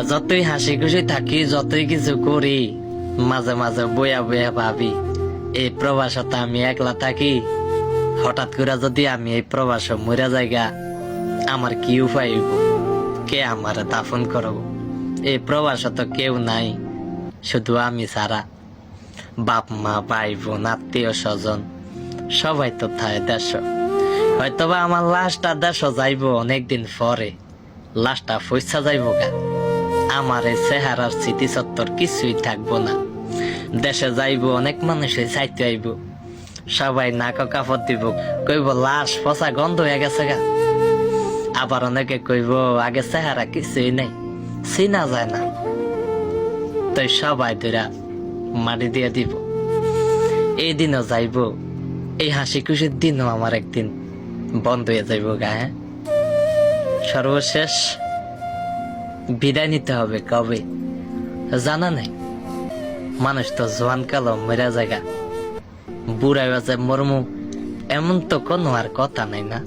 যতই হাসি খুশি থাকি, যতই কিছু করি, মাঝে মাঝে বয়া বয়া ভাবি এই প্রবাসতে আমি একলা থাকি। হঠাৎ করে যদি আমি এই প্রবাস মরা জায়গা, আমার কি উপায় হইব? কে আমার দাফন করব? এই প্রবাস তো কেউ নাই, শুধু আমি ছাড়া। বাপ মা ভাই বোন আত্মীয় স্বজন সবাই তো থাকে দেশ। হয়তোবা আমার লাশটা দেশ যাইব অনেকদিন পরে, লাশটা ফইসা যাইব গা। আমার এই চেহারার স্মৃতিসত্তর কিছুই থাকবো না। দেশে যাইব, অনেক মানুষের চাইতে আইব, সবাই নাক কাপড় দিব, কইব লাশ পচা গন্ধ হয়ে গেছে গা। আবার অনেকে কইব আগে চেহারা কিছুই নেই, চিনা যায় না। তাই সবাই ধরা মাটি দিয়ে দিব। এই দিনও যাইব, এই হাসি খুশির দিনও আমার একদিন বন্ধ হয়ে যাইব গা। হ্যাঁ, সর্বশেষ বিদায় নিতে হবে কবে জানা নাই। মানুষ তো জোয়ান কালো মেরা জায়গা, বুড়াই বাজে মরমু এমন তো কোনো আর কথা নাই না।